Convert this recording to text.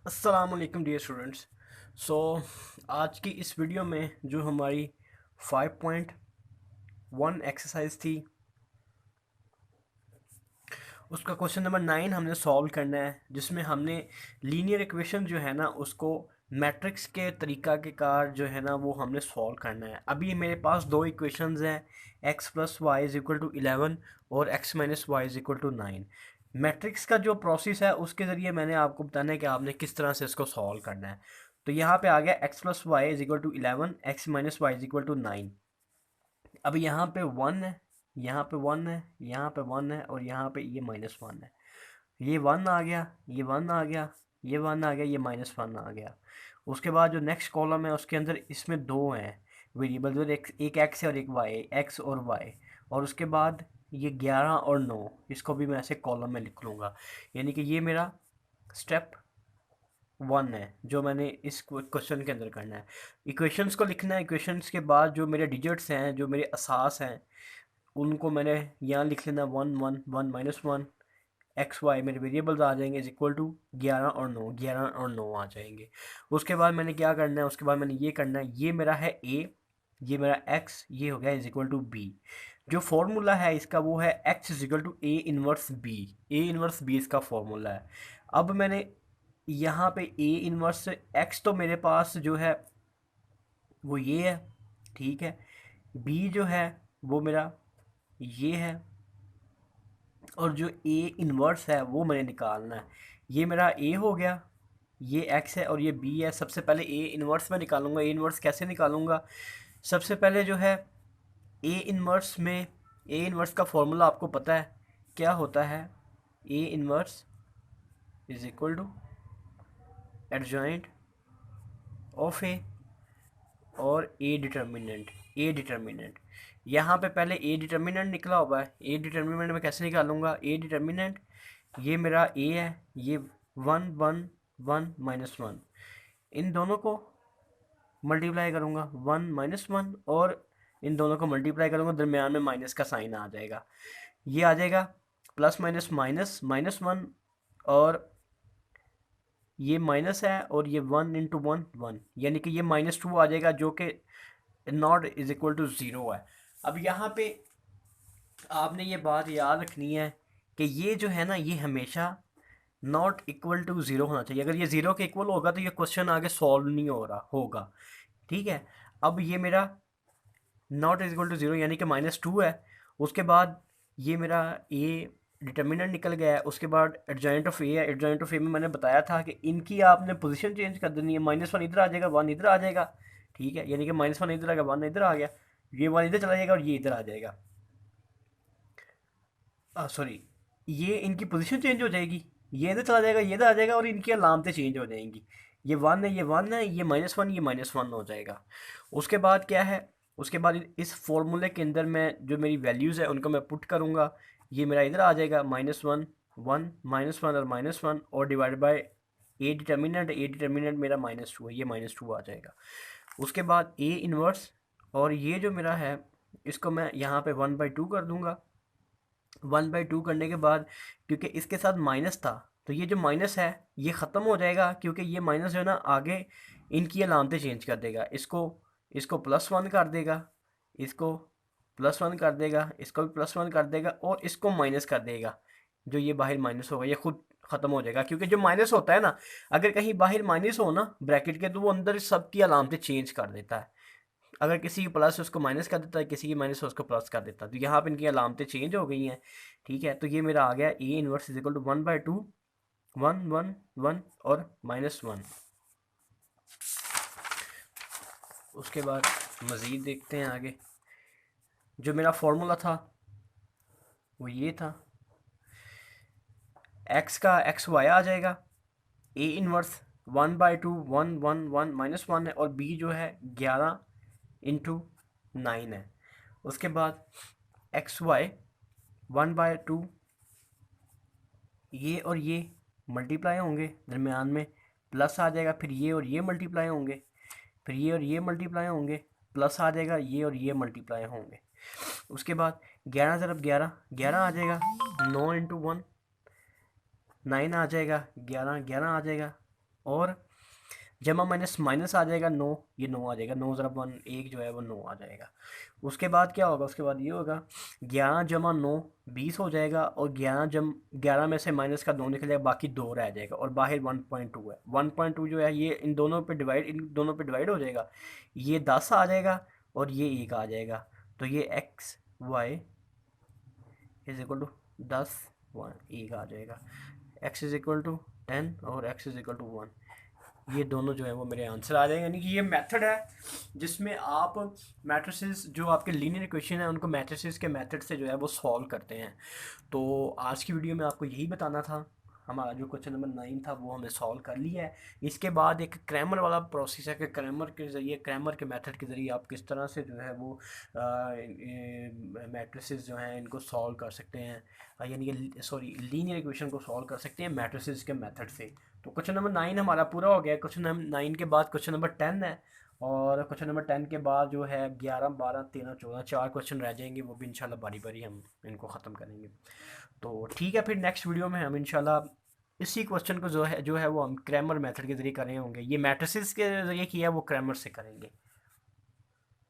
अस्सलाम वालेकुम dear students. सो आज की इस वीडियो में जो हमारी 5.1 एक्सरसाइज थी उसका क्वेश्चन नंबर 9 हमने सॉल्व करना है, जिसमें हमने लीनियर इक्वेशन जो है ना उसको मैट्रिक्स के तरीका के कार जो है ना वो हमने सॉल्व करना है। अभी मेरे पास दो इक्वेशंस हैं, x plus y is equal to 11 और x minus y is equal to 9। Matrix का जो प्रोसेस है उसके ज़रिए मैंने आपको बताना है कि आपने किस तरह से इसको सॉल्व करना है। तो यहाँ पे आ गया x plus y is equal to 11, x minus y is equal to 9। अब यहाँ पे वन है, यहाँ पे वन है, यहाँ पे वन है और यहाँ पे ये माइनस वन है। ये वन आ गया, ये वन आ गया, ये वन आ गया, ये माइनस वन आ गया। उसके बाद जो नेक्स्ट कॉलम है उसके अंदर इसमें दो हैं वेरिएबल, जो एक एक्स है और एक वाई, एक्स और वाई। और उसके बाद ये 11 और 9, इसको भी मैं ऐसे कॉलम में लिख लूँगा। यानी कि ये मेरा स्टेप वन है जो मैंने इस क्वेश्चन के अंदर करना है। इक्वेशंस को लिखना है, इक्वेशंस के बाद जो मेरे डिजिट्स हैं, जो मेरे असास हैं, उनको मैंने यहाँ लिख लेना, one one one minus one, x y मेरे वेरिएबल्स आ जाएंगे इज इक्वल टू 11 और 9, 11 और 9 आ जाएंगे। उसके बाद मैंने क्या करना है, उसके बाद मैंने ये करना है, ये मेरा है ए, ये मेरा एक्स, ये हो गया इज इक्वल टू बी। जो फॉर्मूला है इसका वो है x is equal to A inverse B, A inverse B इसका फॉर्मूला है। अब मैंने यहाँ पे ए इनवर्स एक्स तो मेरे पास जो है वो ये है, ठीक है। बी जो है वो मेरा ये है, और जो ए इन्वर्स है वो मैंने निकालना है। ये मेरा ए हो गया, ये एक्स है और ये बी है। सबसे पहले ए इन्वर्स में निकालूंगा। ए इन्वर्स कैसे निकालूंगा? सबसे पहले जो है ए इन्वर्स में, ए इन्वर्स का फॉर्मूला आपको पता है क्या होता है? A inverse is equal to adjoint of A और ए डिटर्मिनेंट, ए डिटर्मिनेंट। यहाँ पे पहले ए डिटर्मिनेंट निकला हुआ है। ए डिटर्मिनेंट में कैसे निकालूंगा? ए डिटर्मिनेंट, ये मेरा ए है, ये one one one minus one, इन दोनों को मल्टीप्लाई करूँगा, वन माइनस वन, और इन दोनों को मल्टीप्लाई करूँगा, दरमियान में माइनस का साइन आ जाएगा। ये आ जाएगा plus minus minus minus one, और ये माइनस है, और ये वन इंटू वन वन, यानी कि ये माइनस टू आ जाएगा जो कि not is equal to zero है। अब यहाँ पे आपने ये बात याद रखनी है कि ये जो है ना ये हमेशा नॉट इक्वल टू ज़ीरो होना चाहिए। अगर ये ज़ीरो के इक्वल होगा तो ये क्वेश्चन आगे सॉल्व नहीं हो रहा होगा, ठीक है। अब ये मेरा not is equal to zero यानी कि माइनस टू है। उसके बाद ये मेरा ए डिटर्मिनेंट निकल गया है। उसके बाद एडजॉइंट ऑफ ए है। एडजॉइंट ऑफ ए में मैंने बताया था कि इनकी आपने पोजीशन चेंज कर देनी है। माइनस वन इधर आ जाएगा, वन इधर आ जाएगा, ठीक है। यानी कि माइनस वन इधर आ गया, वन इधर आ गया, ये वन इधर चला जाएगा और ये इधर आ जाएगा। सॉरी, ये इनकी पोजीशन चेंज हो जाएगी, ये इधर चला जाएगा, ये इधर आ जाएगा, और इनकी अलामतें चेंज हो जाएंगी। ये वन है, ये वन है, ये माइनस वन, ये माइनस वन हो जाएगा। उसके बाद क्या है? उसके बाद इस फॉर्मूले के अंदर मैं जो मेरी वैल्यूज़ है उनको मैं पुट करूँगा। ये मेरा इधर आ जाएगा minus one, one minus one और माइनस वन, और divide by A determinant. A determinant मेरा माइनस टू है, ये माइनस टू आ जाएगा। उसके बाद ए इनवर्स, और ये जो मेरा है इसको मैं यहाँ पे वन बाई टू कर दूँगा। वन बाई टू करने के बाद, क्योंकि इसके साथ माइनस था, तो ये जो माइनस है ये ख़त्म हो जाएगा, क्योंकि ये माइनस जो है ना आगे इनकी अलामतें चेंज कर देगा। इसको इसको प्लस वन कर देगा, इसको प्लस वन कर देगा, इसको भी प्लस वन कर देगा, और इसको माइनस कर देगा। जो ये बाहर माइनस होगा ये खुद ख़त्म हो जाएगा, क्योंकि जो माइनस होता है ना, अगर कहीं बाहर माइनस हो ना ब्रैकेट के, तो वो अंदर सबकी अलामतें चेंज कर देता है। अगर किसी की प्लस है उसको माइनस कर देता है, किसी की माइनस है उसको प्लस कर देता है। तो यहाँ पे इनकी अलामतें चेंज हो गई हैं, ठीक है। तो ये मेरा आ गया A inverse is equal to one by two, one one one और माइनस वन। उसके बाद मज़ीद देखते हैं आगे। जो मेरा फॉर्मूला था वो ये था, एक्स का एक्स वाई आ जाएगा, A inverse one by two, one one one minus one है, और बी जो है 11 इंटू नाइन है। उसके बाद x y one by two, ये और ये मल्टीप्लाई होंगे, दरमियान में प्लस आ जाएगा, फिर ये और ये मल्टीप्लाई होंगे, फिर ये और ये मल्टीप्लाई होंगे, प्लस आ जाएगा, ये और ये मल्टीप्लाई होंगे। उसके बाद 11 ज़रब 11, 11 आ जाएगा, 9 इंटू वन 9 आ जाएगा, 11 11 आ जाएगा, और जमा माइनस माइनस आ जाएगा 9, ये 9 आ जाएगा, 9 ज़रा 1 एक जो है वो 9 आ जाएगा। उसके बाद क्या होगा, उसके बाद ये होगा 11 जमा 9 20 हो जाएगा, और 11 में से माइनस का 2 निकलेगा, बाकी 2 रह जाएगा, और बाहर 1.2 है। 1.2 जो है ये इन दोनों पे डिवाइड हो जाएगा, ये 10 आ जाएगा और ये 1 आ जाएगा। तो ये x y is equal to 10 1 1 आ जाएगा। एक्स इज इक्वल टू 10 और एक्स इज इक्वल टू 1, ये दोनों जो है वो मेरे आंसर आ जाएंगे। यानी कि ये मेथड है जिसमें आप मैट्रिसेस जो आपके लीनियर इक्वेशन है उनको मैट्रिसेस के मेथड से जो है वो सॉल्व करते हैं। तो आज की वीडियो में आपको यही बताना था। हमारा जो क्वेश्चन नंबर 9 था वो हमने सॉल्व कर लिया है। इसके बाद एक क्रैमर वाला प्रोसेस है कि क्रैमर के ज़रिए, क्रैमर के मेथड के ज़रिए आप किस तरह से जो है वो मैट्रिसेस जो हैं इनको सॉल्व कर सकते हैं, यानी कि सॉरी लीनियर इक्वेशन को सॉल्व कर सकते हैं मैट्रिसेस के मेथड से। तो क्वेश्चन नंबर 9 हमारा पूरा हो गया। क्वेश्चन नंबर 9 के बाद क्वेश्चन नंबर 10 है, और क्वेश्चन नंबर 10 के बाद जो है 11 12 13 14 4 क्वेश्चन रह जाएंगे, वो भी इंशाल्लाह बारी बारी हम इनको ख़त्म करेंगे। तो ठीक है, फिर नेक्स्ट वीडियो में हम इंशाल्लाह इसी क्वेश्चन को जो है वो हम क्रैमर मेथड के ज़रिए कर रहे होंगे। ये मैट्रिसेस के ज़रिए किया है, वो क्रैमर से करेंगे।